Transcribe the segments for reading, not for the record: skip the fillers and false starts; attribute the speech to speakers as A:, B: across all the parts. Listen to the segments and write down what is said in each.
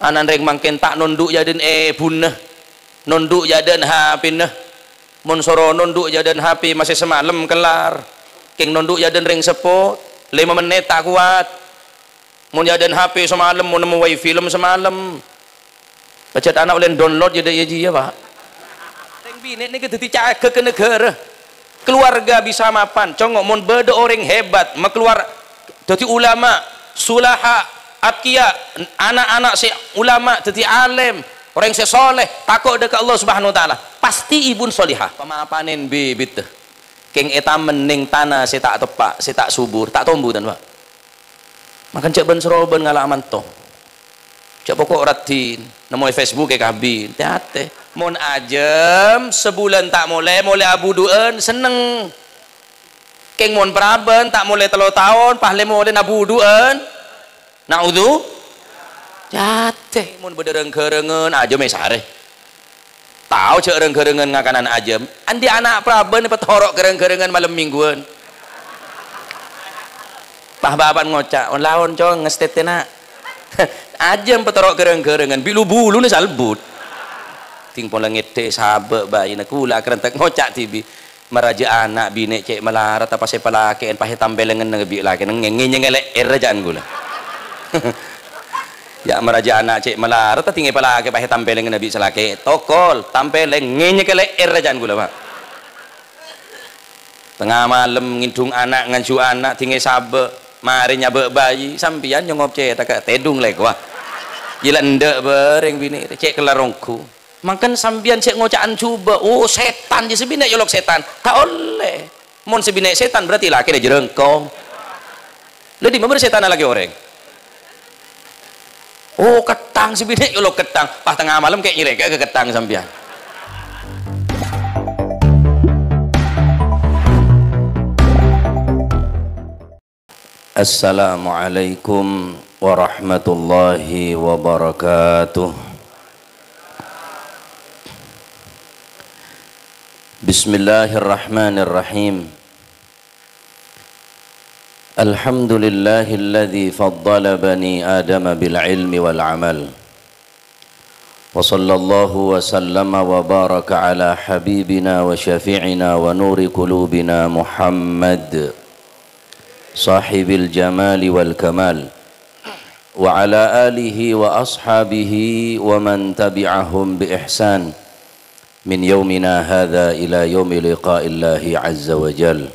A: anan reng mangken tak nunduk jaden bunah nunduk jaden HP nah mun soro nunduk jaden HP masih semalam kelar king nunduk jaden reng sepot 5 menit tak kuat mun jaden HP semalam mun nemu film semalam pacet anak oleh download jadi ya pak reng bini ini kita dicagak ke negara keluarga bisa mapan congok mun beda orang hebat keluar jadi ulama sulaha atqiya anak-anak si ulama jadi alim orang si soleh takut dekat Allah subhanahu wa ta'ala pasti ibun solihah pemapanin bibit keng eta mening tanah si tak tepak si tak subur tak tombu dan pak makan cek ben seroben ngalaman toh cek pokok ratin namanya Facebook ke kabin hati mon ajem sebulan tak mulai abu duen seneng keng mon praben tak mulai 3 tahun pahle mulai abu duen naudzu jateh mun bedereng-kerengen aja mesare tahu cek reng-kerengen ngakanan ajem andi anak praben petorok kereng-kerengen malam mingguan pah baban ngocak on lawan cong ngestetena ajem petorok kereng-kerengen bilu-bulu ni salbut ting pon ngete sabe bayi na kula kerentek ngocak tibi meraja anak bini cek melarat apa saya palaken pahe tambelengen ngebi laki ngengenye ngelek erjaan gula ya meraja anak cek melarat tinggi palaken pahe tambelengen nabi selake tokol tampeleng ngenye kelek erjaan gula pak tengah malam ngindung anak nganju anak tinggi sabe mari nyabe bayi sampian nyongop cek tak tedung lek wah gila ndek bereng bini cek kelarongku makan sambian cek ngocaan coba oh setan je sebina yolok setan tak oleh mon sebina setan berarti laki dia jerengkong lu di mana setan lagi orang oh ketang sebina yolok ketang pas tengah malam kayak nyirek ke ketang sambian Assalamualaikum warahmatullahi wabarakatuh. Bismillahirrahmanirrahim. Alhamdulillahilladzi faddala bani Adam bil ilmi wal amal. Wa sallallahu wa sallama wa baraka ala habibina wa syafi'ina wa nuri qulubina Muhammad sahibil jamali wal kamal wa ala alihi wa ashabihi wa man tabi'ahum bi ihsan min yaumina hadha ila yaumi liqa'illahi azza wa jal.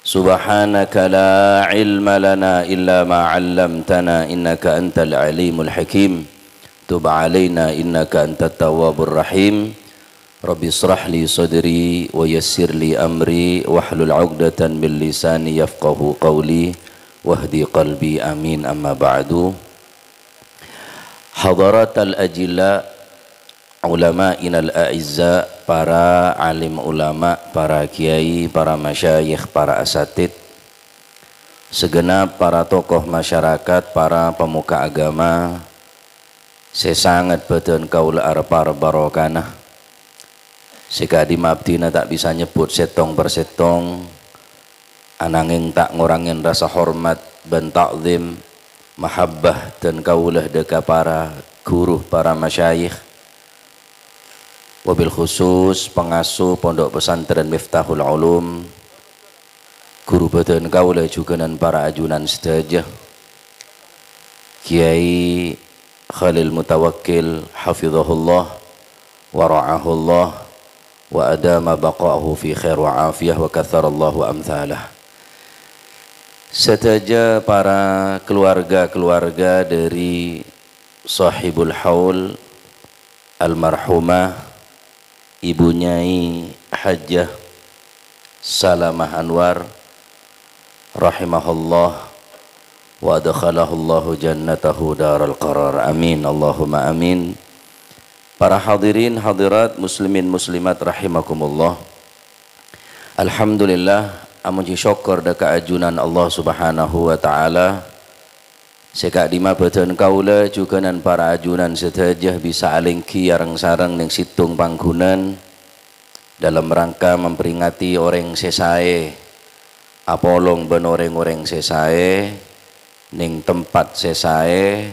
A: Subhanaka la ilma lana illa ma 'allamtana innaka antal alimul hakim. Tub 'alaina innaka antat tawwabur rahim. Rabbi israh li sadri wa yassir li amri wahlul 'uqdatan min lisani yafqahu qawli wahdi qalbi amin amma ba'du. Hadaratal ajilla ulama'inal a'izza, para alim ulama, para kiai, para masyayikh, para asatid, segenap para tokoh masyarakat, para pemuka agama, sesangat beten kaula arep barokana. Sekadi mabdina tak bisa nyebut setong per setong, ananging tak ngurangin rasa hormat dan ta'zim, mahabbah dan kaulah deka para guru, para masyayikh, wabil khusus pengasuh pondok pesantren Miftahul Ulum, guru beten kaulah juga dan para ajunan sedajah, Kiai Khalil Mutawakkil hafizahullah wa ra'ahullah wa adama baqa'ahu fi khair wa afiyah wa katharallahu amthalah. Setaja para keluarga-keluarga dari sahibul haul almarhumah Ibu Nyai Hajjah Salamah Anwar rahimahullah wa adkhalahullahu jannatahu daral qarar, amin Allahumma amin. Para hadirin hadirat muslimin muslimat rahimakumullah, alhamdulillah amun syukur deka ajunan Allah subhanahu wa ta'ala, sekak dima beten kaula juga nan para ajunan setajah bisa alingki areng sareng ning situng panggunan dalam rangka memperingati orang sesae apolong ben orang-orang sesae ning tempat sesae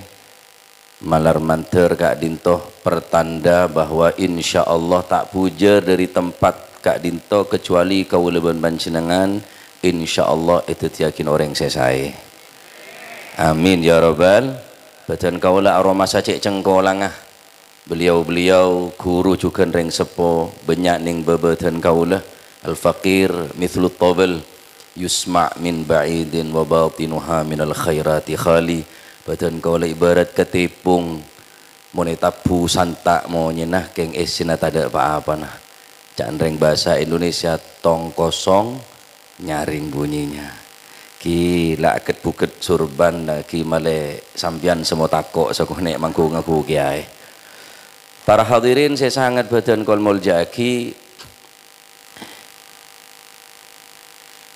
A: malar manter Kak Dinto pertanda bahwa insya Allah tak puja dari tempat Kak Dinto kecuali kau leban panjenengan, insya Allah itu yakin orang selesai. Amin ya robbal. Badan kaulah aroma sacek cengkolangah. Beliau-beliau guru juga reng sepo banyak ning bebadan kaulah. Al-faqir mithlut tabal yusma' min ba'idin wa batinuha minal khairati khali. Badan kaulah ibarat ketipung monetabu santak mau nyenah keng esina tada apa-apa nah. Canreng bahasa Indonesia tong kosong nyaring bunyinya. Ki laket buket surban ki male sampian semua takok sakunek mangku ngaku kiai. Para hadirin saya sangat badan kol muljaki.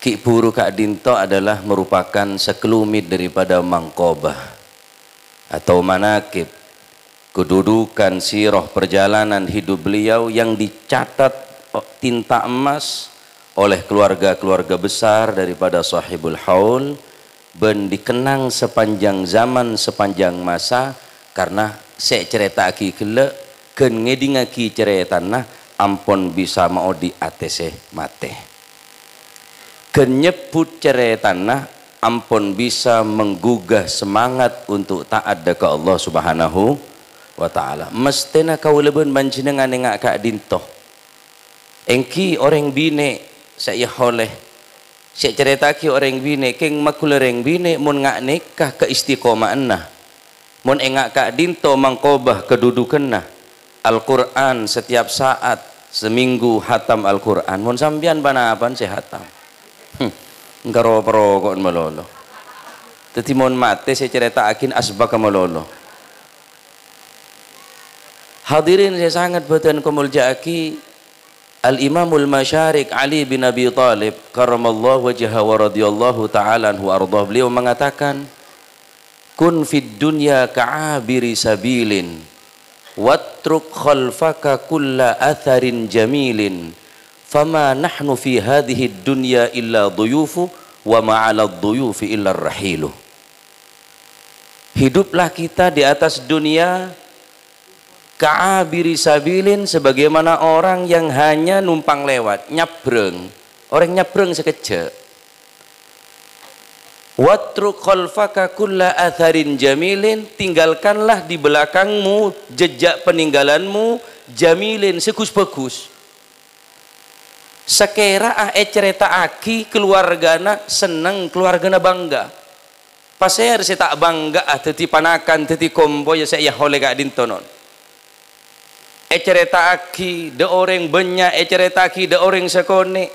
A: Ki Buru Kak Dinto adalah merupakan sekelumit daripada mangkobah atau manakib, kedudukan sirah perjalanan hidup beliau yang dicatat tinta emas oleh keluarga-keluarga besar daripada sahibul haul ben dikenang sepanjang zaman sepanjang masa karena saya cerita aki kele ken ngedingaki ceritana ampun bisa mau di atese mate. Kenyebut ceritana ampun bisa menggugah semangat untuk taat ke Allah Subhanahu wa ta'ala. Mestena kau leben panjenengan ngak Kak Dinto. Engki orang bine saya oleh saya cerita ki orang bine keng makul orang bine mun ngak nikah ke istiqomahna. Mun engak Kak Dinto mangkobah kedudukanna. Al-Qur'an setiap saat seminggu hatam Al-Qur'an. Mun sampean panapan saya hatam. Engkaro perokok melolo. Teti mon mate saya cerita akin asbaka melolo. Hadirin saya sangat badan kumuljaaki Al-Imamul Masyarik Ali bin Abi Talib karamallahu wajhahu wa radhiyallahu ta'ala anhu ardah, beliau mengatakan kun fid dunya ka'abiri sabilin watruk khalfaka kulla atharin jamilin fama nahnu fi hadhihi dunya illa duyufu wa ma'ala duyufi illa rahilu. Hiduplah kita di atas dunia ka'abiri sabilin sebagaimana orang yang hanya numpang lewat, nyabreng. Orang nyabreng sekejap. Watruk khalfaka kulla atharin jamilin, tinggalkanlah di belakangmu jejak peninggalanmu jamilin segus-bagus. Sekera cerita aki keluargana seneng, keluargana bangga. Pasir saya tak bangga teti panakan teti kombo ya saya oleh Kak Dinto non. Cerita aki de orang banyak, cerita aki de orang sekone.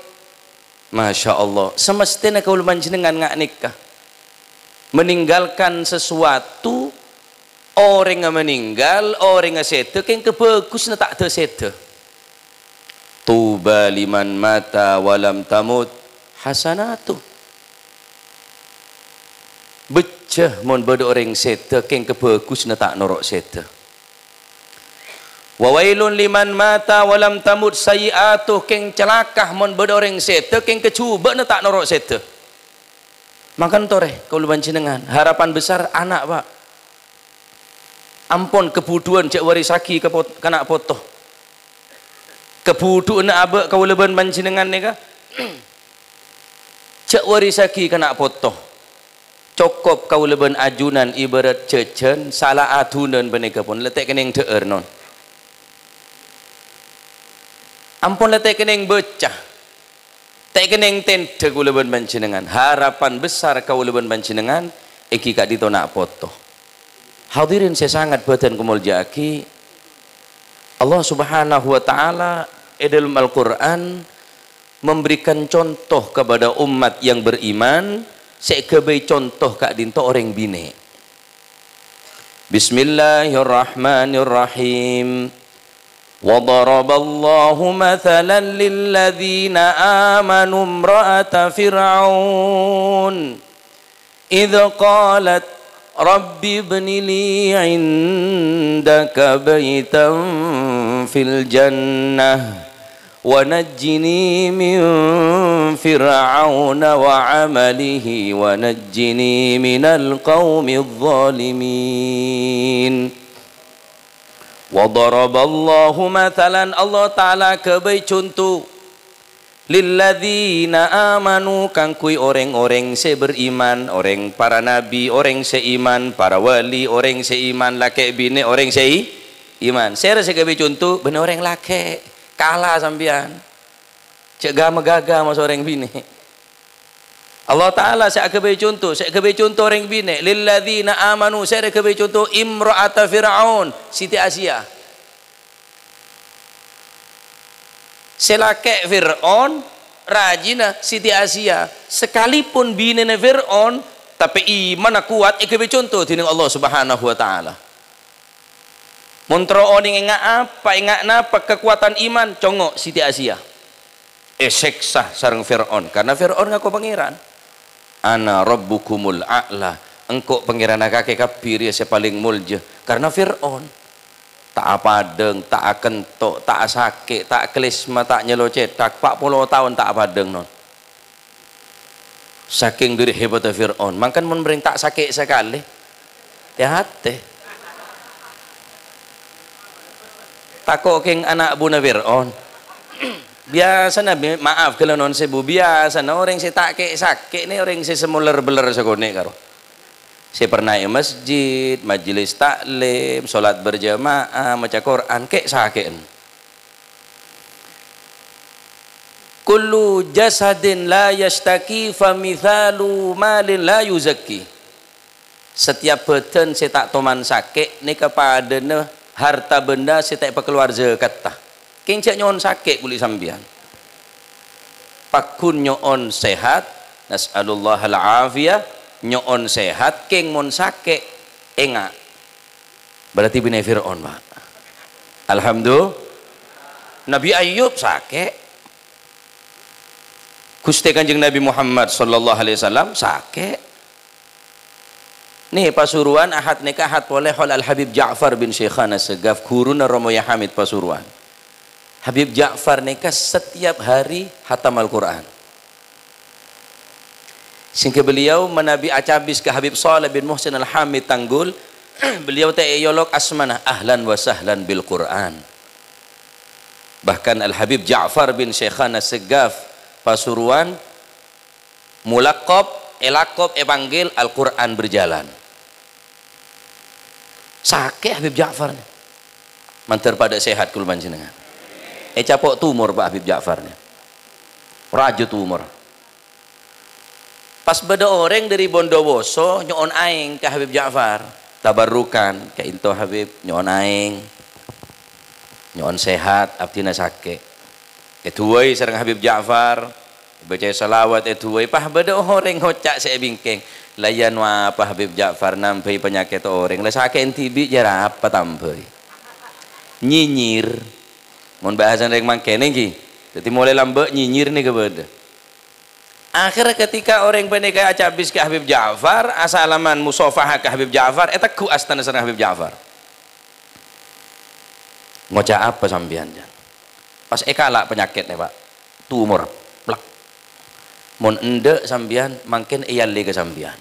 A: Masya Allah. Semestinya kau panjenengan ngak nikah meninggalkan sesuatu, orang yang meninggal, orang yang sete, yang kebagus na tak tersete. Tuba liman mata walam tamut hasanatu. Becah mon beda orang sete, yang kebagus na tak norok sete. Wawailun liman mata walam tamut sayiatuh, yang celakah mon beda orang sete, yang kecuba na tak norok sete. Makan toreh kau panjenengan harapan besar anak pak. Ampun kebuduan cek warisaki kena potoh. Kebuduan abek kau leban panjenengan nega. Cek warisaki kena potoh. Cokop kau leban ajunan ibarat cecen salah adunan benega pun letek kening teer non. Ampun letek kening becah. Tak keneng tente kuleban panjenengan harapan besar kau leban panjenengan iki Kak Dinto nak foto. Hadirin saya sangat badan kumuljaki Allah Subhanahu wa ta'ala dalam Al-Quran memberikan contoh kepada umat yang beriman sebagai contoh Kak Dinto orang bine. Bismillahirrahmanirrahim. وضرب الله مثلا للذين آمنوا امرأة فرعون إذ قالت رب ابن لي عندك بيتا في الجنة ونجني من فرعون وعمله ونجني من القوم الظالمين. وضرب الله مثلا Allah Ta'ala kebai contoh lilladzina amanu kang kui orang-orang se beriman, orang para nabi, orang seiman, para wali, orang seiman, laki bini, orang seiman. Saya rasa kebai contoh benar orang laki kalah sambian cek gama gaga mas orang bini. Allah Ta'ala saya kebai contoh orang bini lilladzina amanu. Saya kebai contoh imra'ata Fir'aun, Siti Asia. Selake Fir'aun rajina Siti Asia, sekalipun bini Fir'aun tapi iman kuat kebai contoh tining Allah Subhanahu wa Ta'ala. Montro oning ingat apa kekuatan iman congok Siti Asia. Seksa sareng Fir'aun karena Fir'aun ngaku pangeran. Ana rabbukumul a'la. Engkau pangeran kakek kapir ya paling mulja. Karena Fir'aun tak apadeng, tak akentok, tak sakit, tak kelisma, tak nyelocetak 40 tahun tak apadeng non. Saking diri hebat Fir'aun. Makan mun bering tak sakit sekali. Hati-hati. Takut keng anak buna Fir'aun. Biasa na maaf kalau non sebu biasa na orang si tak ke sakit ni orang si semuler beler sekone karo. Si pernah ke masjid, majelis taklim, solat berjamaah, maca Quran ke sakit. Kullu jasadin la yashtaki fa mithalu malin la yuzakki. Setiap badan si tak toman sakit ni kepada ne harta benda si tak keluar zakat tah. Kincak nyon sakit boleh sambian. Pakun nyon sehat, nas'alullah al-afiyah, nyon sehat, king mon sakit, enggak. Berarti bini Fir'aun, Pak. Alhamdulillah. Nabi Ayub sakit. Gusti Kanjeng Nabi Muhammad sallallahu alaihi wasallam sakit. Nih Pasuruan ahad nikahat oleh Al Habib Ja'far bin Syekhana Segaf guruna Romo Yahamid Pasuruan. Habib Ja'far nikah setiap hari hatam Al-Quran. Sehingga beliau menabi acabis ke Habib Saleh bin Muhsin Al-Hamid Tanggul. Beliau ta'iyolog asmanah ahlan wa sahlan bil Quran. Bahkan Al Habib Ja'far bin Syekhana Segaf Pasuruan mulaqab elakop panggil Al-Quran berjalan. Sakit Habib Ja'far nih. Mantar pada sehat kul panjenengan. Capok tumor Pak Habib Ja'far nih. Raja tumor. Pas beda orang dari Bondowoso nyon aing ke Habib Ja'far. Tabarukan ke into Habib nyon aing. Nyon sehat abdina sakit. Etuai sareng Habib Ja'far. Baca salawat etuai pah beda orang hocak saya bingkeng. Layan wa apa Habib Ja'far nampai penyakit orang. Lah sakit TB jara apa tampai. Nyinyir. Mun bahasan rek mangkene iki. Dadi mulai lambek nyinyir nih kepada. Akhirnya ketika orang pendekar acabis ke Habib Ja'far, asalaman musafahah ke Habib Ja'far, eta ku astana sareng Habib Ja'far. Ngoca apa sampean jan? Pas ekala penyakitnya Pak. Tumor. Plak. Mun ende sampean mangken iyali ke sampean.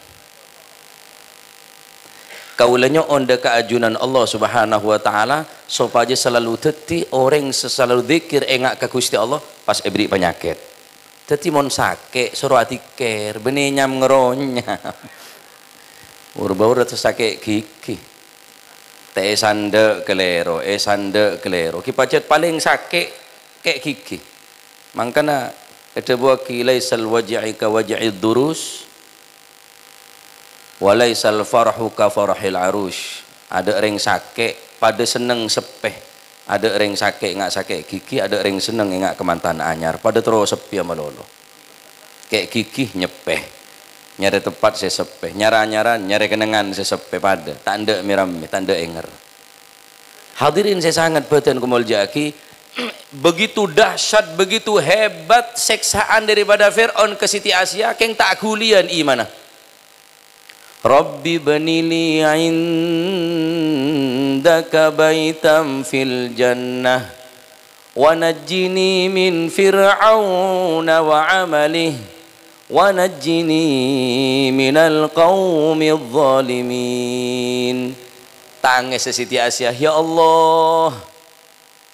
A: Kaulanya onda keajunan Allah Subhanahu wa taala supaya selalu teti orang selalu zikir engak ke Gusti Allah pas ebri penyakit. Teti mon sakit suruh atiker benih nyam ngeronya. Urba terus sakit gigi. Teh sande kelero, sande kelero. Ki pacet paling sakit kayak gigi. Mangkana ada buah kilaisal waj'i ka waj'id durus. Walaisal farhu ka farhil arush. Ada orang sakit pada seneng sepeh, ada orang sakit ngak sakit gigi, ada orang seneng ngak kemantan anyar pada terus sepi malolo. Kayak gigi nyepeh nyari tempat saya sepeh, nyara-nyara nyari kenangan saya sepeh pada tanda miram tanda enger. Hadirin saya sangat batin kumuljaki. Begitu dahsyat, begitu hebat seksaan daripada Fir'aun ke Siti Asia keng tak kulian imana. Rabbi banili indaka baitam fil jannah wa najjini min fir'auna wa 'amalihi wa najjini minal qaumidh zalimin. Tangis Siti Aisyah, ya Allah,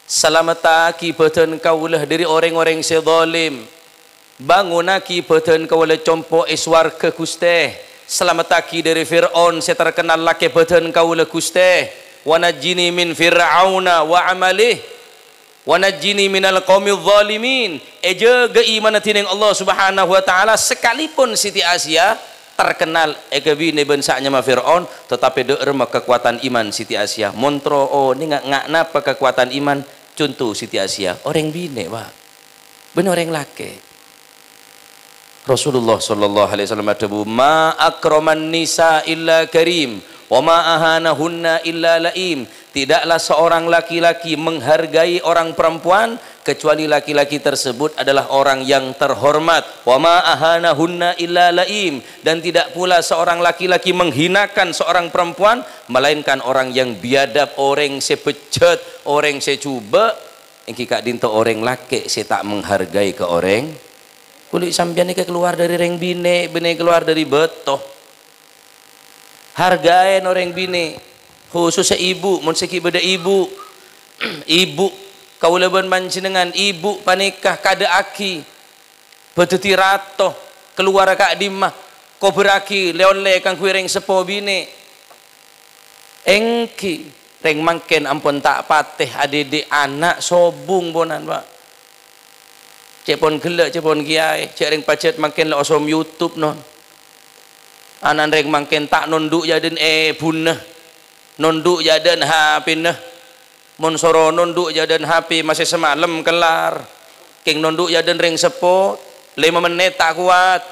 A: selamataki badan kaulah dari orang-orang sezalim, bangunaki badan kaulah compo iswarga Gusti, selamataki dari Fir'aun saya terkenal laki badan kaulah Gusti, wa najjini min fir'auna wa amalih wa najjini minal qaumidh zalimin. Jaga iman tining Allah Subhanahu wa taala, sekalipun Siti Aisyah terkenal bini bensanya ma Fir'aun, tetapi deur kekuatan iman Siti Aisyah. Montro ni ngak napa kekuatan iman. Contoh Siti Aisyah orang bini Pak, bener orang laki. Rasulullah sallallahu alaihi wasallam adabu ma akraman nisa illa karim wa ma ahanahunna illa laim. Tidaklah seorang laki-laki menghargai orang perempuan kecuali laki-laki tersebut adalah orang yang terhormat. Wa ma ahanahunna illa laim. Dan tidak pula seorang laki-laki menghinakan seorang perempuan melainkan orang yang biadab, orang sepecut, orang secuba. Engki kak dinto orang laki saya tak menghargai ke orang. Kulit sampeyan iki keluar dari reng bine, bine keluar dari betoh. Hargain orang bine. Khususnya ibu, mun seki beda ibu. Ibu kaula ben panjenengan, ibu panikah kada aki. Beteti rato keluar kak dimah. Ko beraki leon-le kang kuwi reng sepo bine. Engki reng mangken ampun tak patih adede anak sobung bonan Pak. Cek pon gelek, cek pon kiai, cek reng pacet mangken le osom YouTube non. Anan reng mangken tak nunduk jaden bunah. Nunduk jaden HP nah. Mun soro nunduk jaden HP masih semalam kelar. King nunduk jaden ring sepot 5 menit tak kuat.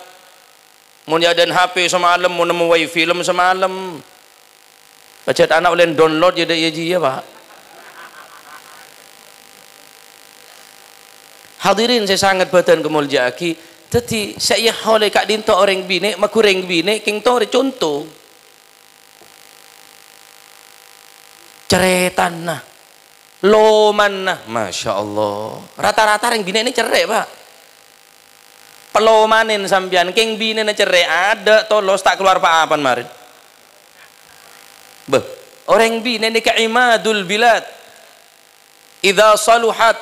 A: Mun jaden HP semalam, mun nemu wifi film semalam. Pacet anak boleh download jadi ya Pak. Hadirin saya sangat badan kemuliaaki. Tadi saya oleh kak dinto orang bine, makureng bine, king tore contoh. Ceretan nah, loman nah, masya Allah. Rata-rata yang bine ini cerai Pak. Pelomanin sampean, king bine ini cerai ada tolos tak keluar apa-apa marin. Beh, orang bine ini keimadul bilad. Idza saluhat,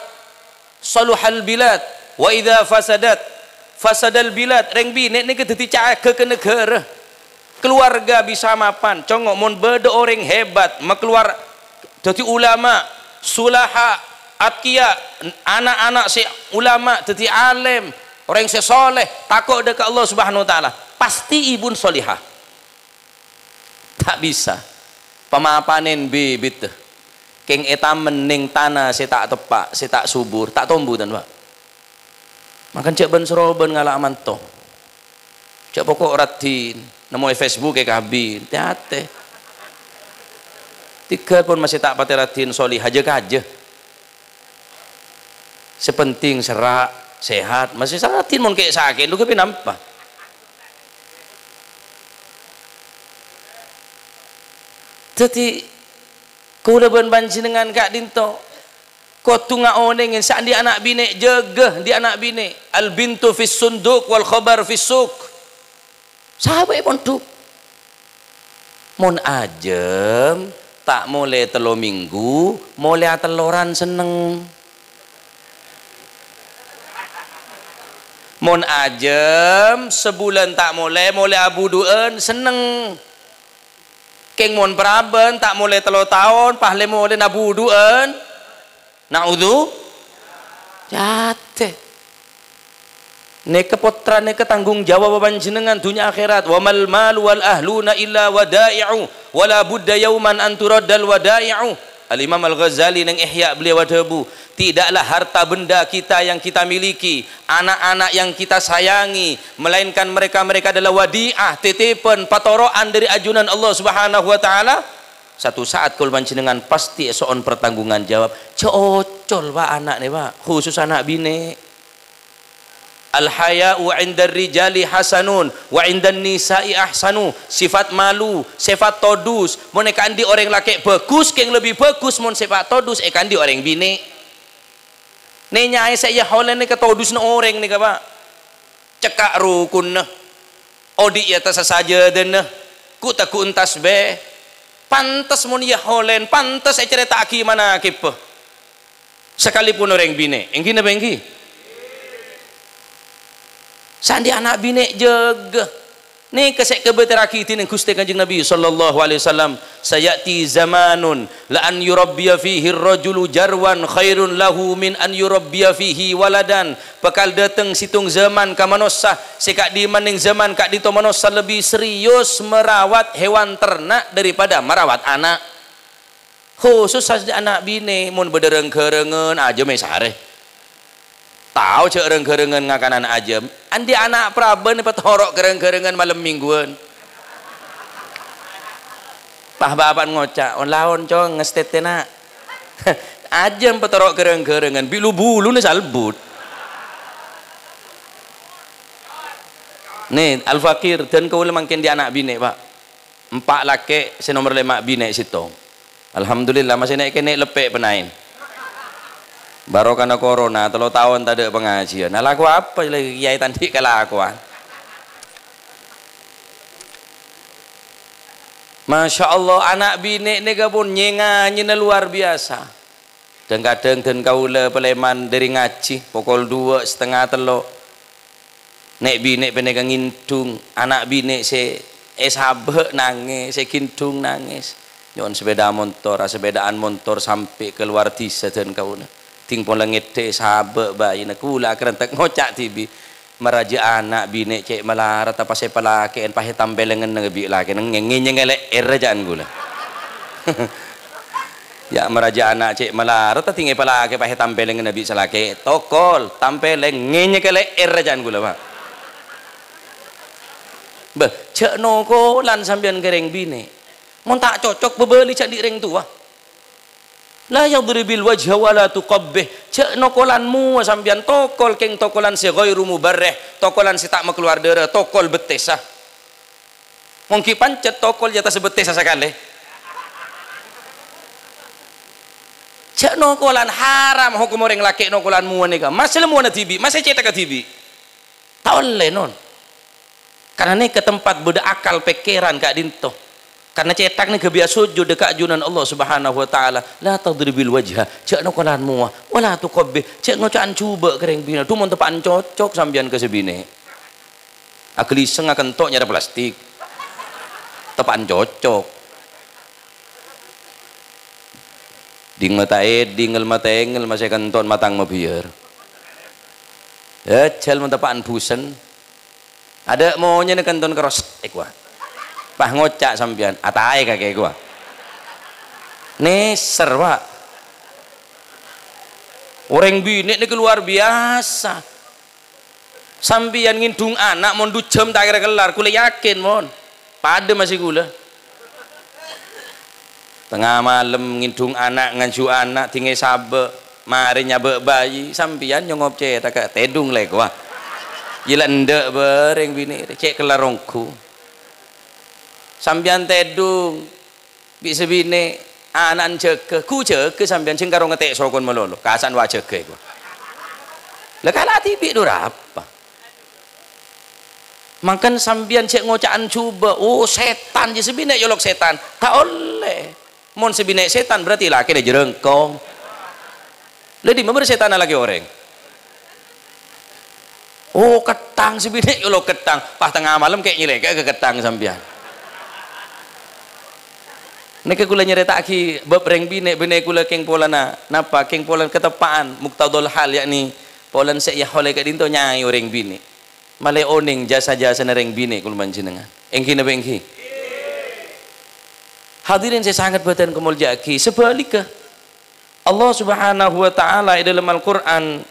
A: saluhal bilad, wa idza fasadat, fasadal bilad. Orang bine ini kedeti caga ke negara. Keluarga bisa mapan, congok mon beda orang hebat, keluar. Jadi ulama, sulaha, atqiya, anak-anak si ulama, jadi alim, orang si soleh, takut dekat Allah Subhanahu wa taala. Pasti ibun solihah. Tak bisa. Pemapanin bibit. Keng etam mening tanah si tak tepak, si tak subur, tak tumbuh dan Pak. Makan cek ben seroben ngalak manto. Cek pokok ratin, nemu Facebook ke kabin, hati-hati. Tiga pun masih tak patiratin solih aja. Sepenting serak, sehat, masih saratin mon kayak sakit, lu kepin apa? Jadi kau udah panjenengan kak dinto, kau tunga onengin saat di anak bine jaga di anak bine. Al bintu fis sunduk wal khabar fis suk. Sahabat pondok. Mon ajem tak mulai telo minggu, mulai teloran seneng. Mon ajem sebulan tak mulai abuduen seneng. Keng mon praben tak mulai telo tahun, pahle mulai abuduen. Naudzu jate. Neke potra neke tanggung jawab panjenengan dunia akhirat. Wa mal malu wal ahluna illa wadai'u wala budda yauman an turaddal wadai'u. Al-Imam Al-Ghazali nang Ihya beliau adabu, tidaklah harta benda kita yang kita miliki, anak-anak yang kita sayangi, melainkan mereka adalah wadi'ah, titipan, patoroan dari ajunan Allah Subhanahu wa taala. Satu saat kul panjenengan pasti soal pertanggungan jawab. Cocol Pak anak nih Pak, khusus anak bine. Al-haya'u 'indar rijali hasanun wa 'indan nisa'i ahsanu. Sifat malu, sifat todus, mun kandi orang laki bagus, keng lebih bagus mun sifat todus kandi orang bini. Ni nyai saya holen ni ketodus na orang ni ka pak. Cekak rukun na. Odi ya tas saja den na. Ku taku entas be. Pantas mun ya holen, pantas saya cerita aki mana kipe. Sekalipun orang bine. Engki na bengki. Sandi anak bine jaga. Ni kesek kebeteraki ini Gusti Kanjeng Nabi sallallahu alaihi wasallam, sayati zamanun la an yurabbiya fihi ar-rajulu jarwan khairun lahu min an yurabbiya fihi waladan. Bakal datang situng zaman ka manusia sekak di maning zaman kak dito manusia lebih serius merawat hewan ternak daripada merawat anak. Khusus saja anak bini mun bedereng-kerengen aja mesare. Tahu cek reng-kerengan ngakanan aja. Andi anak praben petorok kereng-kerengan malam mingguan. Pah bapan ngocak, on lawan cong ngestetena. Ajem petorok kereng-kerengan, bilu-bulu ni salbut. Nih Al-Fakir dan kau lemangkin di anak bini pak. 4 laki senomor 5 bini situ. Alhamdulillah masih naik lepek penain. Baru karena corona 3 tahun tak ada pengajian. Nah laku apa lagi kiai tadi kelakuan. Masya Allah anak bini ni pun nyenganya luar biasa. Dan kadang dan kaula peleman dari ngaji pukul 2:30 nek bini penegang ngindung anak bini se sabe nangis se kintung nangis nyon sepedaan motor sampai keluar desa dan kaula ting pun langit sahabat bayi nak kula kerentek ngocak tibi meraja anak bini cek melarat apa saya pelakeen pahe tambelengan ngebi laki ngengenyeng elek erjaan gula ya meraja anak cek melarat tinggi pelake pahe tambelengan nabi selake tokol tampeleng ngenyeng elek erjaan gula pak beh cek noko lan sambian gereng bini mun tak cocok bebeli cak di reng tua la yadribil wajha wala tuqabbih cek nokolanmu sambian tokol keng tokolan si ghairu mubarrih tokolan si tak keluar darah tokol betesah mungkin pancet tokol jatah sebetesah sekali cek nokolan haram hukum orang laki nokolanmu nika masih lemu na tibi masih cetak ke tibi tak oleh non karena ini ke tempat beda akal pikiran kak dinto karena cetak ni kebiasa sujud dekat junan Allah Subhanahu wa taala la tadribil wajha cek nokolanmu wala tuqabbih cek ngocaan cuba kereng bina tu mun tepan cocok sambian ke sebine akliseng akan tok nyara plastik tepan cocok ding matae dingel matengel masih kenton matang mabiar cel mun tepan busen ada maunya ni kenton keros kuat pah ngocak sampean atae kakek gua neser pak orang bini ini luar biasa sampean ngindung anak mon 2 jam tak kira kelar kula yakin mon pada masih kula tengah malam ngindung anak nganju anak tinggi sabe mari nyabe bayi sampean nyongop cetak tedung lek wah gila ndek bereng bini cek kelar rongku sambian tedung bisa bine anan ceke ku ceke sambian sing karo ngetek sokon melolo kasan wa ceke ku lah kala tibi durapa makan sambian cek ngocaan coba oh setan je sebine yolok setan tak oleh mon sebine setan berarti laki dia jerengkong lah di mana setan lagi orang oh ketang sebine yolok ketang pas tengah malam kayak nyilek ke ketang sambian neke kula nyerita aki bab reng bine kula keng polana napa keng polan ketepaan muktadul hal yakni polan sek ya hole ka dinto nyai reng bine male oning jasa-jasa reng bine kula panjenengan engki na engki hadirin saya sangat beten kemulja aki sebaliknya Allah Subhanahu wa taala dalam Al-Qur'an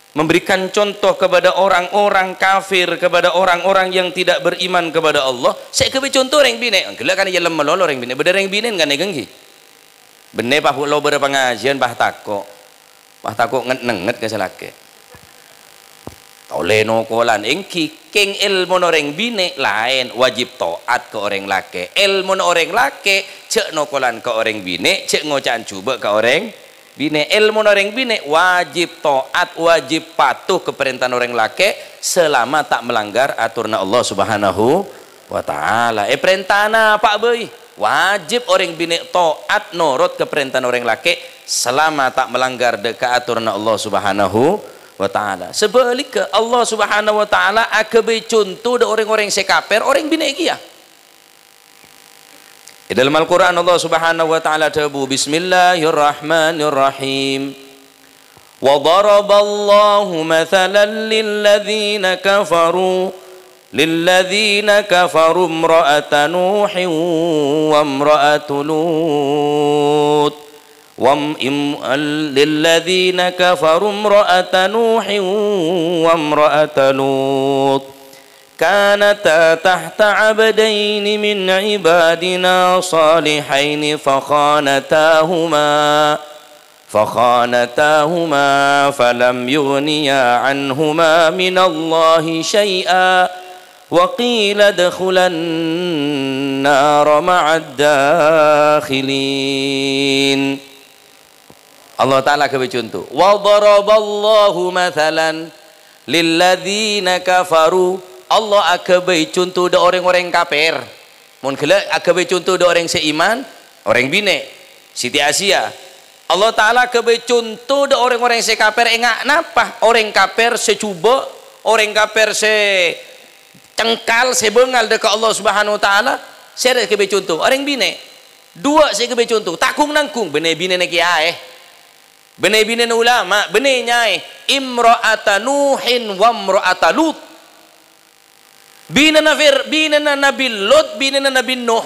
A: memberikan contoh kepada orang-orang kafir kepada orang-orang yang tidak beriman kepada Allah saya kebe contoh reng bine gila kan ya lemah lolo reng bine beda reng bine kan negenggi bene pah lo beda pengajian pah tako nget ke selake oleh nokolan engki keng ilmu orang bine lain wajib taat ke orang lake ilmu orang lake cek nokolan ke orang bine cek ngocaan coba ke orang bine ilmu orang bine wajib taat, wajib patuh ke perintah orang laki selama tak melanggar aturan Allah Subhanahu wa taala. Perintahna Pak Boy, wajib orang bine taat nurut ke perintah orang laki selama tak melanggar dekat aturan Allah Subhanahu wa taala. Sebaliknya Allah Subhanahu wa taala akabe contoh de orang-orang sekaper orang bine kia. Di dalam Al-Quran Allah Subhanahu wa ta'ala tabu Bismillahirrahmanirrahim wa daraballahu mathalan lilladzina kafaru imra'ata nuhin wa imra'atu lut lilladzina kafaru imra'ata nuhin wa imra'atu lut كانتا تحت عبدين من عبادنا صالحين فخانتاهما فلم يغنيا عنهما من الله شيئا وقيل ادخلا النار مع الداخلين. Allah Ta'ala kebecontoh wa daraballahu mathalan lilladzina kafaru. Allah akabai contoh da orang-orang kafir. Mun kala akabai contoh da orang seiman, orang bine. Siti Asia. Allah Taala akabai contoh da orang-orang se kafir engak napa? Orang kafir secuba, orang kafir se cengkal, se bengal dekat Allah Subhanahu wa taala. Saya akabai contoh orang bine. Dua saya akabai contoh, takung nangkung bine-bine na kiai. Bine-bine na ulama, bine nyai imra'ata nuhin wa imra'ata lut. Bina na Nabi Lot, bina na Nabi Nuh.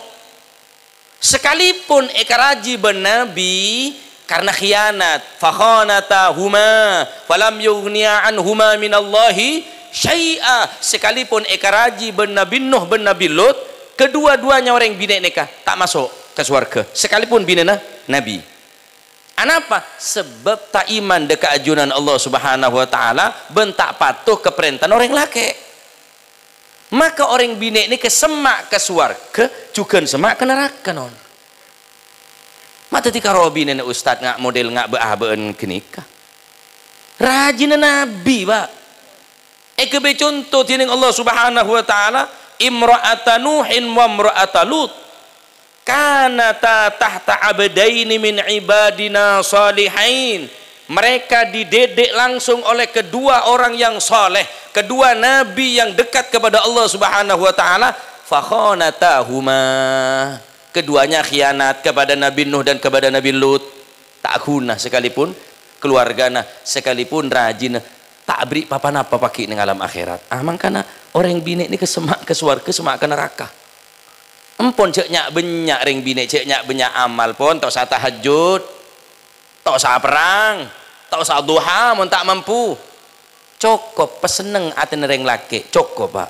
A: Sekalipun ekaraji bernabi karena khianat, fakhanatahuma falam yughniya anhuma minallahi syai'a. Sekalipun ekaraji bernabi Nuh bernabi Lot, kedua-duanya orang bina nikah tak masuk ke surga. Sekalipun bina na Nabi. Kenapa? Sebab tak iman dekat ajunan Allah Subhanahu wa taala, bentak patuh ke perintah orang laki. Maka orang bine ini kesemak ke surga juga semak ke neraka non. Mata tika robine ustad ngak model ngak beaben kenikah. Rajin nabi pak. Ekebe contoh tining Allah Subhanahu wa taala imra'ata nuhin wa imra'ata lut kanata tahta abdaini min ibadina salihain. Mereka dididik langsung oleh kedua orang yang soleh, kedua nabi yang dekat kepada Allah Subhanahu wa taala. Fakhanatahuma, keduanya khianat kepada Nabi Nuh dan kepada Nabi Lut. Tak guna sekalipun keluargana, sekalipun rajin tak beri apa-apa pakai ning alam akhirat. Mangkana orang bini ini kesemak ke surga, kesemak ke neraka. Empon cek nyak benyak ring bini, cek nyak benyak amal pon tok sa tahajud, tak usah perang, tak usah duha, mun tak mampu. Cukup peseneng atin ring laki, cukup pak.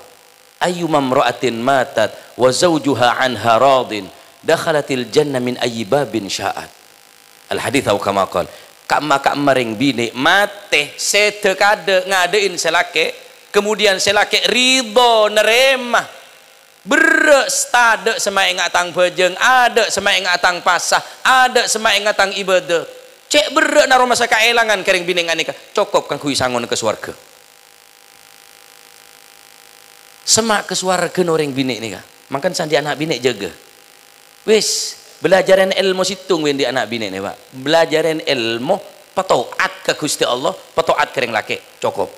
A: Ayu mamra'atin matat wa zawjuha anha radin dakhalatil jannah min ayyi babin sya'at. Al hadits atau kama qala. Kama ring bini mate setekade ngadein selake, kemudian selake ridho nerema. Berstade semai ngatang pejeng, ada semai ngatang pasah, ada semai ngatang ibadah. Cek berat na rumah saka elangan kering biningan nikah cokop kan kui sangon ke swarga. Semak ke swarga orang binik nikah. Makan sandi anak binik jaga. Wis belajaran ilmu situng wen di anak binik ni pak. Belajaran ilmu patoat ke Gusti Allah, patoat kering laki cokop.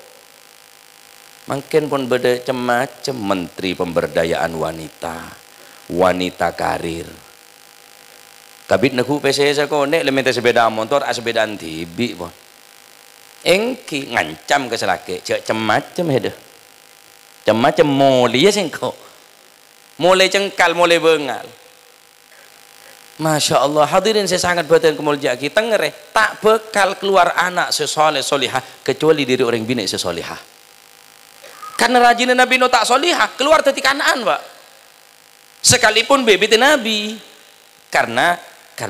A: Makin pun beda macam menteri pemberdayaan wanita, wanita karir. Kabit naku PC sa ko nek lemete sepeda motor sepeda tibi pon. Engki ngancam ke selake, cek macam hede. Macam mulia singko. Mulai cengkal, mulai bengal. Masya Allah, hadirin saya sangat berterima kemuliaan kita ngere tak bekal keluar anak sesoleh solihah kecuali diri orang bini sesolihah. Karena rajin Nabi no tak solihah keluar dari kanaan pak. Sekalipun bebet Nabi karena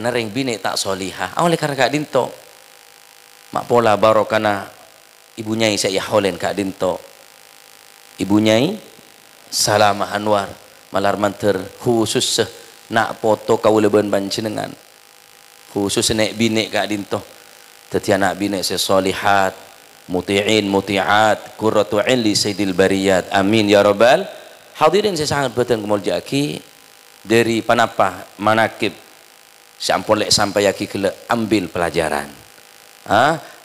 A: ring bini tak solihah. Oleh karena kak dinto mak pola barokana ibunya saya holen kak dinto ibunya Salamah Anwar malar manter khusus nak foto kau leben bancenengan khusus nek bini kak dinto Tadi anak bini sesolihat, muti'in, muti'at, qurratu 'ain li sayyidil bariyat. Amin ya rabbal. Hadirin saya sangat betul kemuliaan aki dari panapa manakib sampun lek sampai aki kele ambil pelajaran.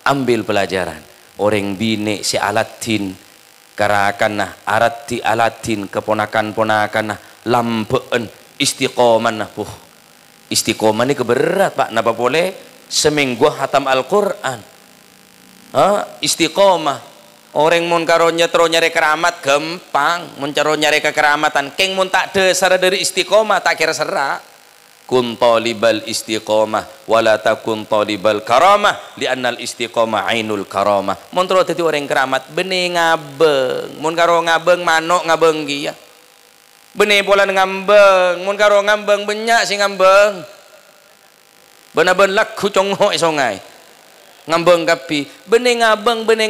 A: Ambil pelajaran. Orang bini si Aladdin karakan nah arati Aladdin keponakan-ponakan nah lampeen istiqomah nah istiqomah ini keberat pak, napa boleh seminggu hatam Al-Quran. Istiqomah orang mun karo nyetro nyari keramat gampang, mun karo nyari kekeramatan keng mun tak dasar dari istiqomah tak kira serak. Kun talibal istiqomah wala takun talibal karamah li'annal istiqomah ainul karamah. Mun terus dadi orang keramat bening ngabeng, mun karo ngabeng manuk ngabeng ya. Benih pola ngambeng, mun karo ngambeng banyak sing ngambeng. Benar-benar laku congok songai. Ngambeng kapi, benih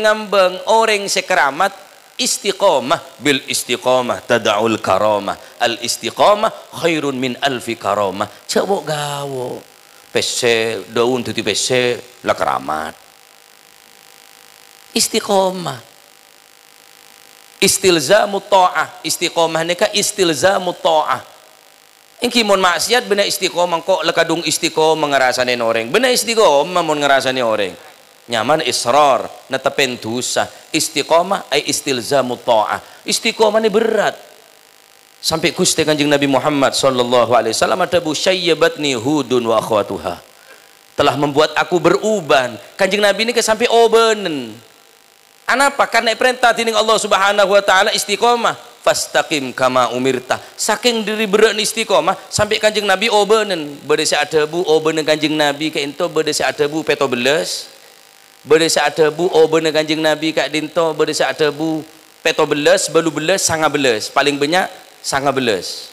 A: ngambeng, orang sekeramat istiqomah bil istiqomah tada'ul karamah. Al istiqomah khairun min alfi karamah. Cebok gawo. Pese daun tuti pese la keramat. Istiqomah. Istilzamu ta'ah, istiqomah nika istilzamu ta'ah. Engki mun maksiat bener istiqomah kok lekadung istiqomah ngerasane orang. Bener istiqomah mun ngerasane orang. Nyaman israr, netepen dosa. Istiqomah ay istilzamu ta'ah. Istiqomah ini berat. Sampai Gusti Kanjeng Nabi Muhammad sallallahu alaihi wasallam ada bu syayyabatni hudun wa akhwatuha. Telah membuat aku beruban. Kanjeng Nabi ini sampai obenen. Anapa? Karena perintah dining Allah Subhanahu wa taala istiqomah. Fastaqim kama umirta. Saking diri berat istiqomah sampai Kanjeng Nabi obenen. Berdesi adabu obenen Kanjeng Nabi ke ento berdesi adabu peto beles. Berdesi adabu obenen Kanjeng Nabi ke dinto berdesi adabu peto beles, balu beles, sanga beles. Paling banyak sanga beles.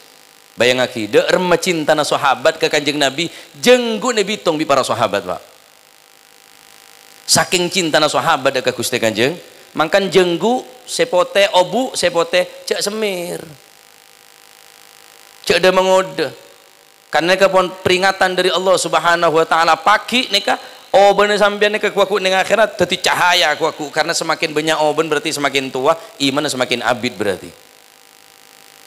A: Bayang aki, de remah cinta na sahabat ke Kanjeng Nabi, jenggu Nabi tong bi para sahabat, Pak. Saking cinta na sahabat ke Gusti Kanjeng, mangkan jenggu sepote obu sepote cek semir. Cek ada mengoda. Karena kapon peringatan dari Allah Subhanahu wa taala pagi nika oben sampeyan nika kuaku ning akhirat dadi cahaya kuaku karena semakin banyak oben berarti semakin tua, iman semakin abid berarti.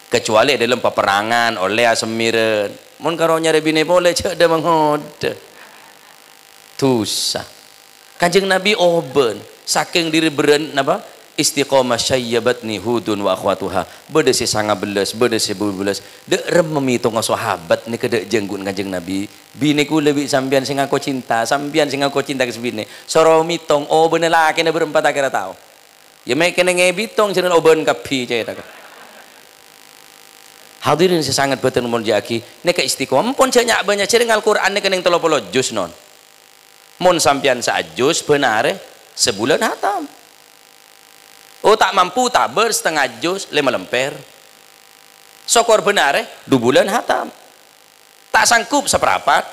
A: Kecuali dalam peperangan oleh semiren. Mun karo nyari bini boleh cek ada mengoda. Dosa. Kanjeng Nabi oben saking diri beren apa istiqomah syayyabatni hudun wa akhwatuha bedesi sanga belas bedesi belas de rem memitung sahabat ni kedek jenggun Kanjeng Nabi bini ku lebih sambian sing aku cinta sambian sing aku cinta ke bini soro mitong oben laki na berempat akhirnya tahu ya mek kene ngebitong jeneng oben kapi cai tak. Hadirin saya sangat betul mun jaki nek istiqomah pun banyak banyak cereng Al-Qur'an nek ning 30 juz non. Mun sampian saajus benar sebulan hatam. Oh tak mampu taber setengah juz 5 lemper. Sokor benar 2 bulan hatam. Tak sanggup seperempat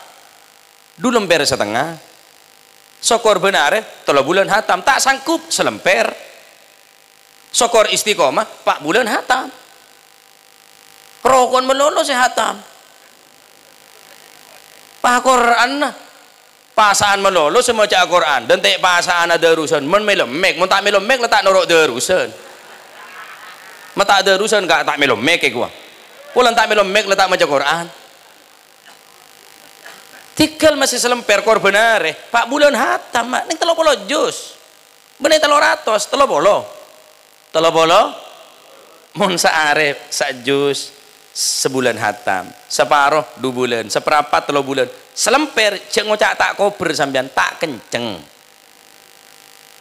A: 2 lemper setengah. Sokor benar 3 bulan hatam. Tak sanggup selemper. Sokor istiqomah 4 bulan hatam. Rokon melolo hatam. Pak Quran pasaan melolo semua cak Quran dan tak pasaan ada urusan men melemek men tak melemek letak norok derusan mata ada urusan gak tak melemek ke gua pulang tak melemek letak maca Quran tikal masih selemper kor benar 4 bulan hatam mak ning 30 juz bener 300 30 mun saarep sak juz sebulan hatam separuh 2 bulan seperempat 3 bulan selemper cek ngocak tak kober sampean tak kenceng.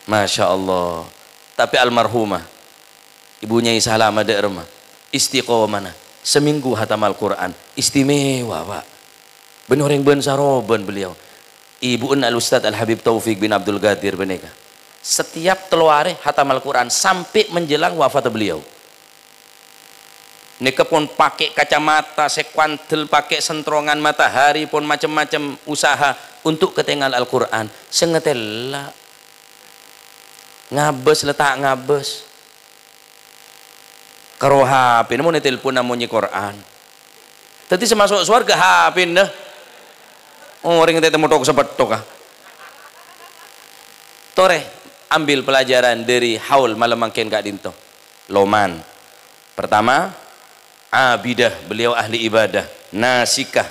A: Masya Allah. Tapi almarhumah ibunya Salamah Derma istiqomah seminggu hatam Al-Quran istimewa Pak. Benar yang ben saroban beliau. Ibu al Ustad Al Habib Taufik bin Abdul Qadir beneka. Setiap teluare hatam Al-Quran sampai menjelang wafat beliau. Nika pun pakai kacamata sekuantel pakai sentrongan matahari pun macam-macam usaha untuk ketinggal Al-Quran sengetela ngabes letak ngabes karo HP namun telepon namanya Quran tadi semasuk surga HP dah orang kita temu tok sepetok toreh ambil pelajaran dari haul malam mangken Kak Dinto. Loman pertama abidah, beliau ahli ibadah, nasikah,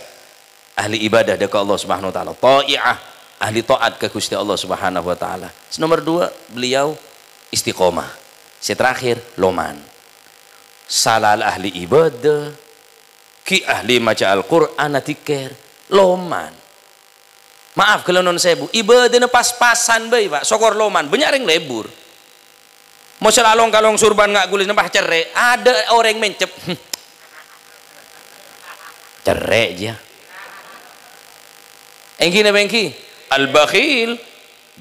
A: ahli ibadah dekat Allah Subhanahu wa taala, ta'iah, ahli taat ke Gusti Allah Subhanahu wa taala. Nomor dua, beliau istiqomah. Terakhir Loman, salal ahli ibadah, ki ahli maca Al-Qur'an atiker Loman. Maaf kalau non sebu, ibadah pas-pasan bae Pak, sokor Loman banyak ring lebur. Mau selalong kalong surban nggak gulis nembah cerai, ada orang mencep cerai aja. Engki na bengki al-bakhil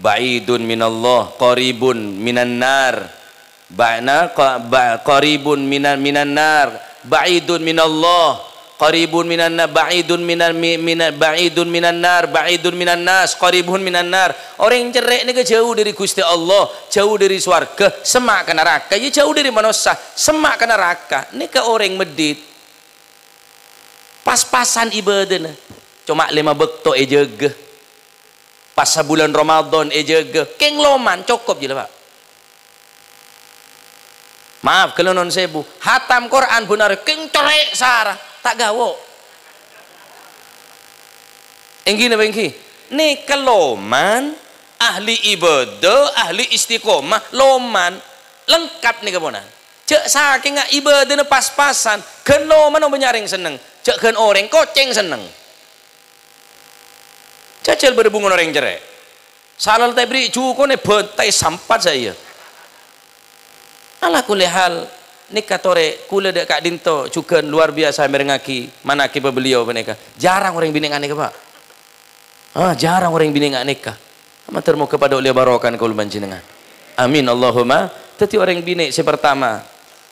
A: ba'idun minallah qaribun minan nar, qaribun minan nar, ba'idun minallah qaribun minan nar, ba'idun ba'idun minan nar, ba'idun minan nas, qaribun minan nar. Orang yang cerai ni jauh dari Gusti Allah, jauh dari swarga, semak ke neraka. Ya jauh dari manusia, semak ke neraka. Ni ke orang medit pas-pasan ibadah, cuma 5 bekto jaga pas bulan Ramadan jaga keng Loman cukup je lah Pak. Maaf kalau non sebu hatam Quran benar keng cerek sarah tak gawo engki na bengki ni ke Loman ahli ibadah, ahli istiqomah, Loman lengkap nih kemonan. Cek saking ngak ibadah na pas-pasan ken Loman menyaring seneng, cek ken orang koceng seneng. Cacil berbungun orang cerai. Salal tabri cukup ne bentai sampat saya. Ala kulli hal nikah tore kula dek Kak Dinto cukan luar biasa merengaki mana kipa beliau beneka. Jarang orang bini nikah Pak. Jarang orang bini nikah. Amatur mau kepada oleh barokan kau panjenengan. Amin Allahumma. Teti orang bini sepertama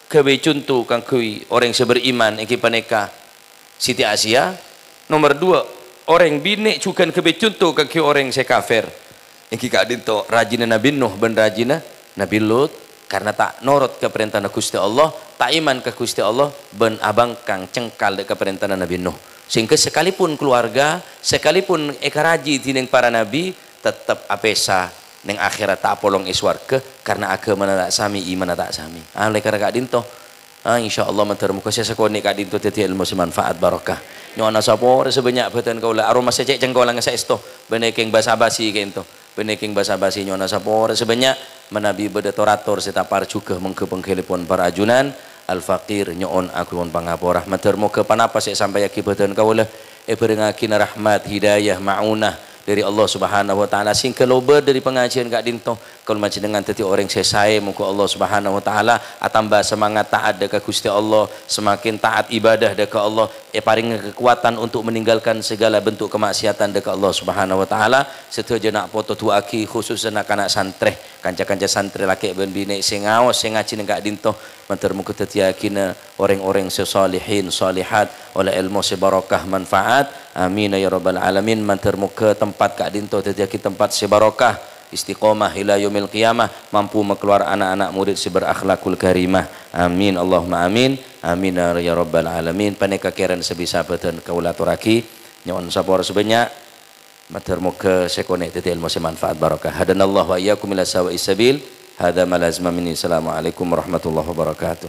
A: kewe contoh kang kui orang seberiman iki paneka Siti Asia. Nomor 2 orang bini cukan kebe contoh kaki orang sekafir. Iki Kak Dinto rajina Nabi Nuh ben rajina Nabi Lut karena tak norot ke perintah Gusti Allah, tak iman ke Gusti Allah ben abang kang cengkal ke perintah Nabi Nuh. Sehingga sekalipun keluarga, sekalipun ekaraji tining para nabi tetap apesa neng akhirat tak polong iswarga karena agama tak sami, iman tak sami. Oleh karena Kak Dinto insyaallah matur muka saya sekone Kak Dinto teti ilmu semanfaat barokah. Nyona sapor sebanyak beten kau lah aroma secek cengkolang saesto beneking basa-basi kento beneking basa-basi nyona sapor sebanyak menabi bedetorator setapar juga mengke pengkelipon para ajunan al-faqir nyon aku pun pangapora matur muka panapa saya sampai yaki beten kau lah berengakina rahmat hidayah maunah dari Allah Subhanahu wa taala sing kelober dari pengajian Kak Dinto kalau macam dengan teti orang sesai muka Allah Subhanahu wa taala atambah semangat taat dekat Gusti Allah, semakin taat ibadah dekat Allah, paring kekuatan untuk meninggalkan segala bentuk kemaksiatan dekat Allah Subhanahu wa taala. Setuju nak foto tuaki khususnya anak santri, kanca-kanca santri laki ben bini sing ngaos sing ngaji Kak Dinto matur muka teti yakina orang-orang sesalihin salihat oleh ilmu sebarokah manfaat. Amin ya rabbal alamin. Matur muka tempat Kak Dinto teti tempat sebarokah istiqomah ila yaumil qiyamah, mampu mengeluar anak-anak murid seberakhlakul karimah. Amin Allahumma amin. Amin ya rabbal alamin. Paneka keren sebisa beten kaulaturaki nyon sapor sebanyak matur muka sekone teti ilmu semanfaat barokah. Hadanallahu wa iyyakum ila sawa'is sabil. Hadza malazma minni. Assalamualaikum warahmatullahi wabarakatuh.